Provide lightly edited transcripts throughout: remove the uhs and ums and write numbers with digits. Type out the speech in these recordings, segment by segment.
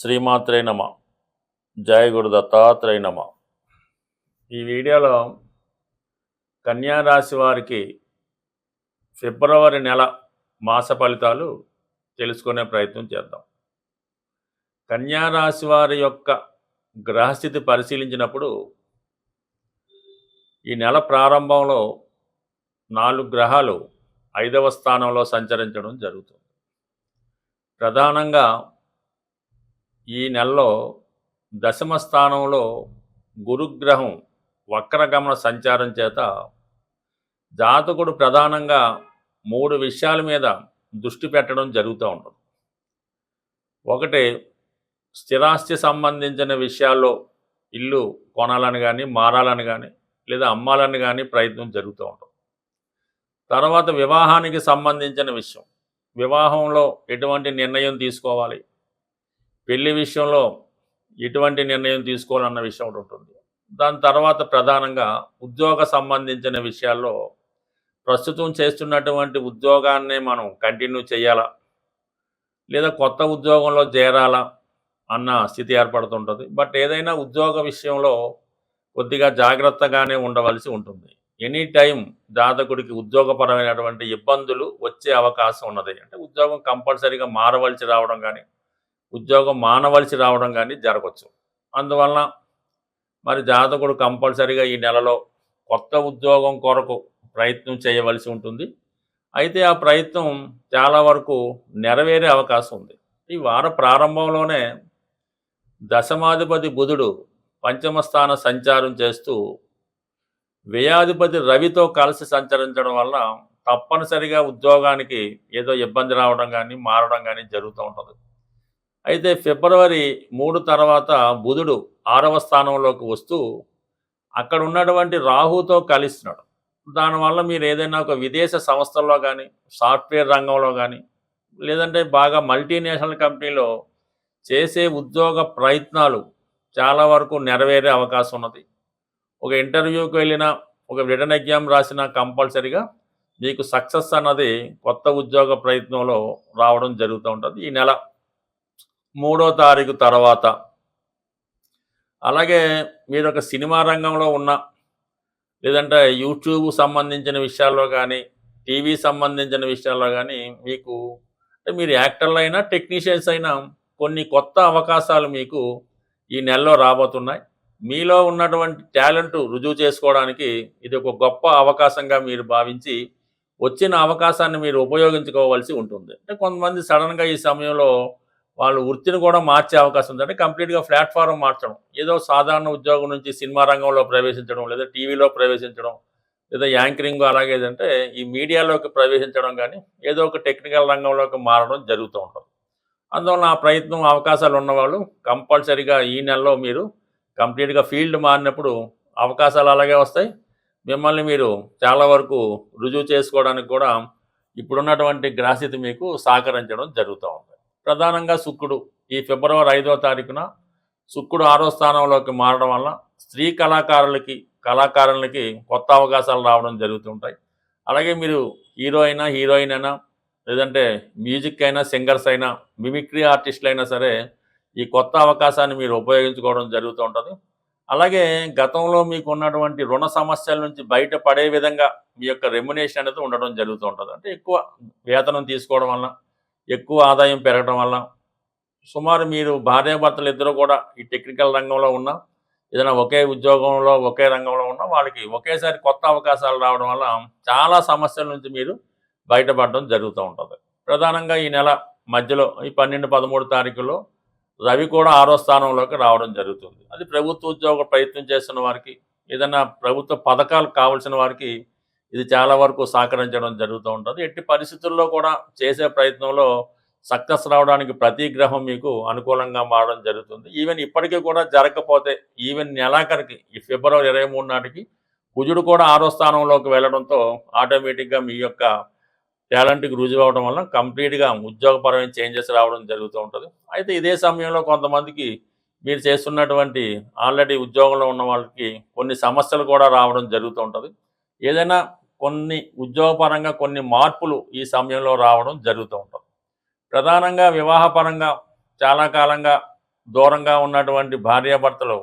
శ్రీమాత్రే నమ. జయ గురు దత్తాత్రేయ నమ. ఈ వీడియోలో కన్యా రాశి వారికి ఫిబ్రవరి నెల మాస ఫలితాలు తెలుసుకునే ప్రయత్నం చేద్దాం. కన్యా రాశి వారి యొక్క గ్రహస్థితి పరిశీలించినప్పుడు ఈ నెల ప్రారంభంలో 4 గ్రహాలు 5వ స్థానంలో సంచరించడం జరుగుతుంది. ప్రధానంగా ఈ నెలలో దశమ స్థానంలో గురుగ్రహం వక్రగమన సంచారం చేత జాతకుడు ప్రధానంగా 3 విషయాల మీద దృష్టి పెట్టడం జరుగుతూ ఉంటుంది. ఒకటి, స్థిరాస్తి సంబంధించిన విషయాల్లో ఇల్లు కొనాలని కానీ, మారాలని కానీ, లేదా అమ్మాలని కానీ ప్రయత్నం జరుగుతూ ఉంటుంది. తర్వాత వివాహానికి సంబంధించిన విషయం, వివాహంలో ఎటువంటి నిర్ణయం తీసుకోవాలి, పెళ్లి విషయంలో ఎటువంటి నిర్ణయం తీసుకోవాలన్న విషయం ఒకటి ఉంటుంది. దాని తర్వాత ప్రధానంగా ఉద్యోగ సంబంధించిన విషయాల్లో ప్రస్తుతం చేస్తున్నటువంటి ఉద్యోగాన్నే మనం కంటిన్యూ చేయాలా, లేదా కొత్త ఉద్యోగంలో చేరాలా అన్న స్థితి ఏర్పడుతుంటుంది. బట్ ఏదైనా ఉద్యోగ విషయంలో కొద్దిగా జాగ్రత్తగానే ఉండవలసి ఉంటుంది. ఎనీ టైం జాతకుడికి ఉద్యోగపరమైనటువంటి ఇబ్బందులు వచ్చే అవకాశం ఉన్నది. అంటే ఉద్యోగం కంపల్సరీగా మారవలసి రావడం కానీ, ఉద్యోగం మానవలసి రావడం కానీ జరగవచ్చు. అందువలన మరి జాతకుడు కంపల్సరీగా ఈ నెలలో కొత్త ఉద్యోగం కొరకు ప్రయత్నం చేయవలసి ఉంటుంది. అయితే ఆ ప్రయత్నం చాలా వరకు నెరవేరే అవకాశం ఉంది. ఈ వార ప్రారంభంలోనే దశమాధిపతి బుధుడు పంచమ స్థాన సంచారం చేస్తూ వ్యయాధిపతి రవితో కలిసి సంచరించడం వల్ల తప్పనిసరిగా ఉద్యోగానికి ఏదో ఇబ్బంది రావడం కానీ, మారడం కానీ జరుగుతూ ఉంటుంది. అయితే ఫిబ్రవరి 3 తర్వాత బుధుడు 6వ స్థానంలోకి వస్తూ అక్కడ ఉన్నటువంటి రాహుతో కలిస్తున్నాడు. దానివల్ల మీరు ఏదైనా ఒక విదేశ సంస్థల్లో కానీ, సాఫ్ట్వేర్ రంగంలో కానీ, లేదంటే బాగా మల్టీనేషనల్ కంపెనీలో చేసే ఉద్యోగ ప్రయత్నాలు చాలా వరకు నెరవేరే అవకాశం ఉన్నది. ఒక ఇంటర్వ్యూకి వెళ్ళినా, ఒక రిటన్ ఎగ్జామ్ రాసినా కంపల్సరీగా మీకు సక్సెస్ అన్నది కొత్త ఉద్యోగ ప్రయత్నంలో రావడం జరుగుతూ ఉంటుంది ఈ నెల 3వ తారీఖు తర్వాత. అలాగే మీరు ఒక సినిమా రంగంలో ఉన్న, లేదంటే యూట్యూబ్ సంబంధించిన విషయాల్లో కానీ, టీవీ సంబంధించిన విషయాల్లో కానీ మీకు అంటే మీరు యాక్టర్లు అయినా, టెక్నీషియన్స్ అయినా కొన్ని కొత్త అవకాశాలు మీకు ఈ నెలలో రాబోతున్నాయి. మీలో ఉన్నటువంటి టాలెంట్ రుజువు చేసుకోవడానికి ఇది ఒక గొప్ప అవకాశంగా మీరు భావించి వచ్చిన అవకాశాన్ని మీరు ఉపయోగించుకోవాల్సి ఉంటుంది. అంటే కొంతమంది సడన్గా ఈ సమయంలో వాళ్ళు వృత్తిని కూడా మార్చే అవకాశం ఉంది. అంటే కంప్లీట్గా ప్లాట్ఫారం మార్చడం, ఏదో సాధారణ ఉద్యోగం నుంచి సినిమా రంగంలో ప్రవేశించడం, లేదా టీవీలో ప్రవేశించడం, లేదా యాంకరింగ్, అలాగే ఏదంటే ఈ మీడియాలోకి ప్రవేశించడం కానీ, ఏదో ఒక టెక్నికల్ రంగంలోకి మారడం జరుగుతూ ఉంటుంది. అందువల్ల ఆ ప్రయత్నం అవకాశాలు ఉన్నవాళ్ళు కంపల్సరీగా ఈ నెలలో మీరు కంప్లీట్గా ఫీల్డ్ మారినప్పుడు అవకాశాలు అలాగే వస్తాయి. మిమ్మల్ని మీరు చాలా వరకు రుజువు చేసుకోవడానికి కూడా ఇప్పుడున్నటువంటి గ్రహస్థితి మీకు సహకరించడం జరుగుతూ ఉంది. ప్రధానంగా శుక్రుడు ఈ ఫిబ్రవరి 5వ తారీఖున శుక్రుడు 6వ స్థానంలోకి మారడం వల్ల స్త్రీ కళాకారులకి కొత్త అవకాశాలు రావడం జరుగుతుంటాయి. అలాగే మీరు హీరోయిన్ అయినా, లేదంటే మ్యూజిక్ అయినా, సింగర్స్ అయినా, మిమిక్రీ ఆర్టిస్టులు అయినా సరే ఈ కొత్త అవకాశాన్ని మీరు ఉపయోగించుకోవడం జరుగుతూ ఉంటుంది. అలాగే గతంలో మీకు ఉన్నటువంటి రుణ సమస్యల నుంచి బయటపడే విధంగా మీ యొక్క రెమ్యునేషన్ అనేది ఉండడం జరుగుతూ ఉంటుంది. అంటే ఎక్కువ వేతనం తీసుకోవడం వల్ల, ఎక్కువ ఆదాయం పెరగడం వల్ల, సుమారు మీరు భార్యాభర్తలు ఇద్దరు కూడా ఈ టెక్నికల్ రంగంలో ఉన్న, ఏదైనా ఒకే ఉద్యోగంలో ఒకే రంగంలో ఉన్న వాళ్ళకి ఒకేసారి కొత్త అవకాశాలు రావడం వల్ల చాలా సమస్యల నుంచి మీరు బయటపడడం జరుగుతూ ఉంటుంది. ప్రధానంగా ఈ నెల మధ్యలో ఈ 12, 13 తారీఖుల్లో రవి కూడా 6వ స్థానంలోకి రావడం జరుగుతుంది. అది ప్రభుత్వ ఉద్యోగ ప్రయత్నం చేస్తున్న వారికి, ఏదైనా ప్రభుత్వ పథకాలు కావాల్సిన వారికి ఇది చాలా వరకు సహకరించడం జరుగుతూ ఉంటుంది. ఎట్టి పరిస్థితుల్లో కూడా చేసే ప్రయత్నంలో సక్సెస్ రావడానికి ప్రతి గ్రహం మీకు అనుకూలంగా మారడం జరుగుతుంది. ఈవెన్ ఇప్పటికీ కూడా జరగకపోతే ఈవెన్ నెలాఖరికి ఈ ఫిబ్రవరి 23 నాటికి కుజుడు కూడా 6వ స్థానంలోకి వెళ్ళడంతో ఆటోమేటిక్గా మీ యొక్క టాలెంట్కి రుజువు అవడం వల్ల కంప్లీట్గా ఉద్యోగపరమైన చేంజెస్ రావడం జరుగుతూ ఉంటుంది. అయితే ఇదే సమయంలో కొంతమందికి మీరు చేస్తున్నటువంటి ఆల్రెడీ ఉద్యోగంలో ఉన్న వాళ్ళకి కొన్ని సమస్యలు కూడా రావడం జరుగుతూ ఉంటుంది. ఏదైనా కొన్ని ఉద్యోగపరంగా కొన్ని మార్పులు ఈ సమయంలో రావడం జరుగుతూ ఉంటుంది. ప్రధానంగా వివాహపరంగా చాలా కాలంగా దూరంగా ఉన్నటువంటి భార్యాభర్తలు,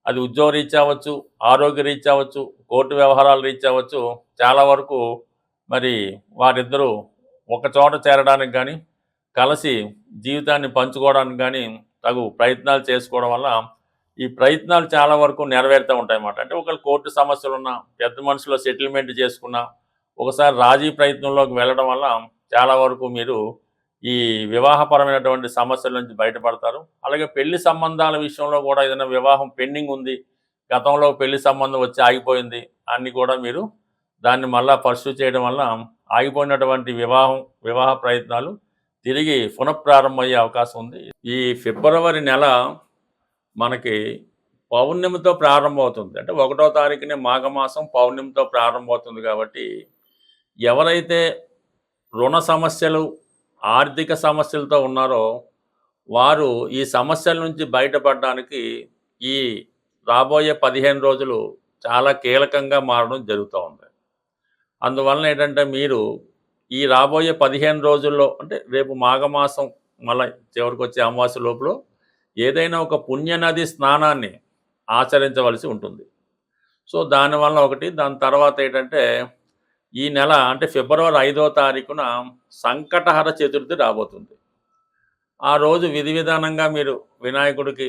అది ఉద్యోగ రీత్యా అవ్వచ్చు, ఆరోగ్య రీత్యా అవ్వచ్చు, కోర్టు వ్యవహారాల రీత్యా అవ్వచ్చు, చాలా వరకు మరి వారిద్దరూ ఒక చోట చేరడానికి కానీ, కలిసి జీవితాన్ని పంచుకోవడానికి కానీ తగు ప్రయత్నాలు చేసుకోవడం వల్ల ఈ ప్రయత్నాలు చాలా వరకు నెరవేరుతూ ఉంటాయన్నమాట. అంటే ఒకళ్ళు కోర్టు సమస్యలున్నా, పెద్ద మనుషులో సెటిల్మెంట్ చేసుకున్నా, ఒకసారి రాజీ ప్రయత్నంలోకి వెళ్ళడం వల్ల చాలా వరకు మీరు ఈ వివాహపరమైనటువంటి సమస్యల నుంచి బయటపడతారు. అలాగే పెళ్లి సంబంధాల విషయంలో కూడా ఏదైనా వివాహం పెండింగ్ ఉంది, గతంలో పెళ్లి సంబంధం వచ్చి ఆగిపోయింది అన్నీ కూడా మీరు దాన్ని మళ్ళా పర్సూ చేయడం వల్ల ఆగిపోయినటువంటి వివాహ ప్రయత్నాలు తిరిగి పునఃప్రారంభమయ్యే అవకాశం ఉంది. ఈ ఫిబ్రవరి నెల మనకి పౌర్ణమితో ప్రారంభమవుతుంది. అంటే 1వ తారీఖునే మాఘమాసం పౌర్ణమితో ప్రారంభమవుతుంది కాబట్టి ఎవరైతే రుణ సమస్యలు, ఆర్థిక సమస్యలతో ఉన్నారో వారు ఈ సమస్యల నుంచి బయటపడడానికి ఈ రాబోయే 15 రోజులు చాలా కీలకంగా మారడం జరుగుతూ ఉంది. అందువలన ఏంటంటే మీరు ఈ రాబోయే 15 రోజుల్లో అంటే రేపు మాఘమాసం మళ్ళీ చివరికి వచ్చే అమావాస్య లోపల ఏదైనా ఒక పుణ్యనది స్నానాన్ని ఆచరించవలసి ఉంటుంది. సో దానివల్ల ఒకటి, దాని తర్వాత ఏంటంటే ఈ నెల అంటే ఫిబ్రవరి 5వ తారీఖున సంకటహర చతుర్థి రాబోతుంది. ఆ రోజు విధి విధానంగా మీరు వినాయకుడికి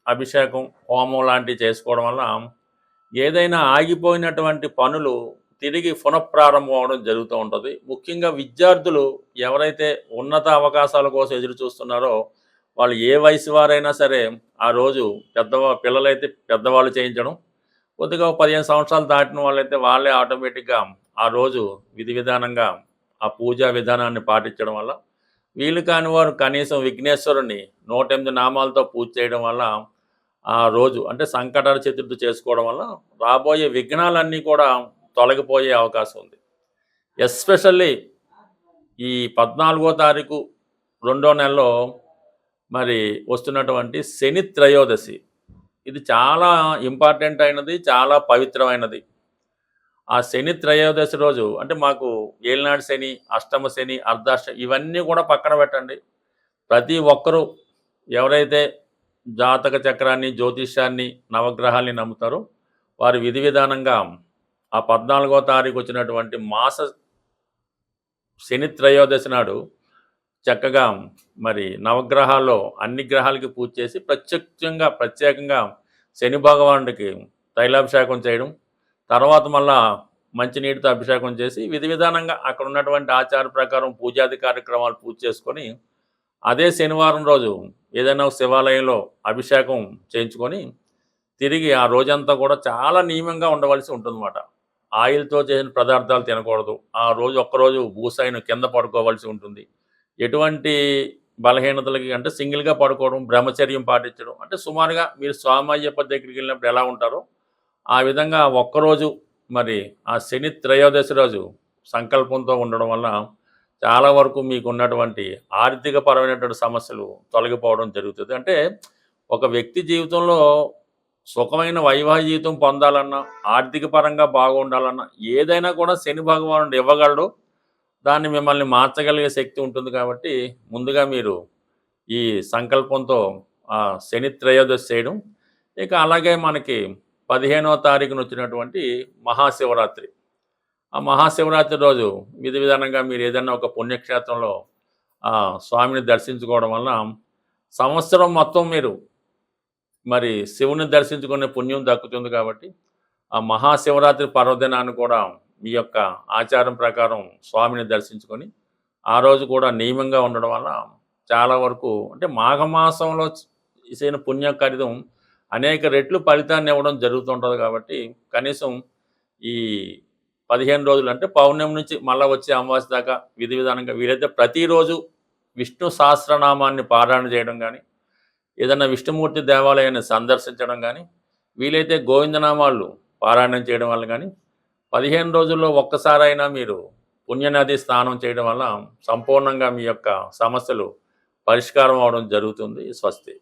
అభిషేకం, హోమం లాంటివి చేసుకోవడం వల్ల ఏదైనా ఆగిపోయినటువంటి పనులు తిరిగి పునఃప్రారంభం అవడం జరుగుతూ ఉంటుంది. ముఖ్యంగా విద్యార్థులు ఎవరైతే ఉన్నత అవకాశాల కోసం ఎదురు చూస్తున్నారో వాళ్ళు ఏ వయసు వారైనా సరే ఆ రోజు పిల్లలైతే పెద్దవాళ్ళు చేయించడం, కొద్దిగా 15 సంవత్సరాలు దాటిన వాళ్ళైతే వాళ్ళే ఆటోమేటిక్గా ఆ రోజు విధి విధానంగా ఆ పూజా విధానాన్ని పాటించడం వల్ల, వీలు కాని వారు కనీసం విఘ్నేశ్వరుని 108 నామాలతో పూజ చేయడం వల్ల ఆ రోజు అంటే సంకటహర చతుర్థి చేసుకోవడం వల్ల రాబోయే విఘ్నాలన్నీ కూడా తొలగిపోయే అవకాశం ఉంది. ఎస్పెషల్లీ ఈ 14వ తారీఖు 2వ నెలలో మరి వస్తున్నటువంటి శని త్రయోదశి, ఇది చాలా ఇంపార్టెంట్ అయినది, చాలా పవిత్రమైనది. ఆ శని త్రయోదశి రోజు అంటే మాకు ఏలినాడు శని, అష్టమ శని, అర్ధాష్టమి ఇవన్నీ కూడా పక్కన పెట్టండి. ప్రతి ఒక్కరూ ఎవరైతే జాతక చక్రాన్ని, జ్యోతిష్యాన్ని, నవగ్రహాల్ని నమ్ముతారో వారు విధి విధానంగా ఆ 14వ తారీఖు వచ్చినటువంటి మాస శని త్రయోదశి నాడు చక్కగా మరి నవగ్రహాల్లో అన్ని గ్రహాలకి పూజ చేసి ప్రత్యేకంగా శని భగవానుడికి తైలాభిషేకం చేయడం, తర్వాత మళ్ళా మంచినీటితో అభిషేకం చేసి విధి విధానంగా అక్కడ ఉన్నటువంటి ఆచార ప్రకారం పూజాది కార్యక్రమాలు పూజ చేసుకొని అదే శనివారం రోజు ఏదైనా శివాలయంలో అభిషేకం చేయించుకొని తిరిగి ఆ రోజంతా కూడా చాలా నియమంగా ఉండవలసి ఉంటుందన్నమాట. ఆయిల్తో చేసిన పదార్థాలు తినకూడదు. ఆ రోజు ఒక్కరోజు భూసైన కింద పడుకోవాల్సి ఉంటుంది. ఎటువంటి బలహీనతలకి అంటే సింగిల్గా పడుకోవడం, బ్రహ్మచర్యం పాటించడం, అంటే సుమారుగా మీరు స్వామి అయ్యప్ప దగ్గరికి వెళ్ళినప్పుడు ఎలా ఉంటారో ఆ విధంగా ఒక్కరోజు మరి ఆ శని త్రయోదశి రోజు సంకల్పంతో ఉండడం వల్ల చాలా వరకు మీకు ఉన్నటువంటి ఆర్థికపరమైనటువంటి సమస్యలు తొలగిపోవడం జరుగుతుంది. అంటే ఒక వ్యక్తి జీవితంలో సుఖమైన వైవాహిక జీవితం పొందాలన్నా, ఆర్థిక పరంగా బాగుండాలన్నా ఏదైనా కూడా శని భగవానుడు ఇవ్వగలడు. దాన్ని మిమ్మల్ని మార్చగలిగే శక్తి ఉంటుంది కాబట్టి ముందుగా మీరు ఈ సంకల్పంతో శని త్రయోదశి చేయడం. ఇక అలాగే మనకి 15వ తారీఖున వచ్చినటువంటి మహాశివరాత్రి. ఆ మహాశివరాత్రి రోజు విధి విధానంగా మీరు ఏదైనా ఒక పుణ్యక్షేత్రంలో స్వామిని దర్శించుకోవడం వల్ల సంవత్సరం మొత్తం మీరు మరి శివుని దర్శించుకునే పుణ్యం దక్కుతుంది కాబట్టి ఆ మహాశివరాత్రి పర్వదినాన్ని కూడా మీ యొక్క ఆచారం ప్రకారం స్వామిని దర్శించుకొని ఆ రోజు కూడా నియమంగా ఉండడం వల్ల చాలా వరకు అంటే మాఘమాసంలో చేసిన పుణ్యకార్యం అనేక రెట్లు ఫలితాన్ని ఇవ్వడం జరుగుతుంటుంది కాబట్టి కనీసం ఈ 15 రోజులు అంటే పౌర్ణమి నుంచి మళ్ళీ వచ్చే అమావాస్య దాకా విధి విధానంగా వీలైతే ప్రతిరోజు విష్ణు సహస్రనామాన్ని పారాయణ చేయడం కానీ, ఏదైనా విష్ణుమూర్తి దేవాలయాన్ని సందర్శించడం కానీ, వీలైతే గోవిందనామాలు పారాయణం చేయడం వల్ల కానీ 15 రోజుల్లో ఒక్కసారైనా మీరు పుణ్యనది స్నానం చేయడం వల్ల సంపూర్ణంగా మీ యొక్క సమస్యలు పరిష్కారం అవడం జరుగుతుంది. స్వస్తి.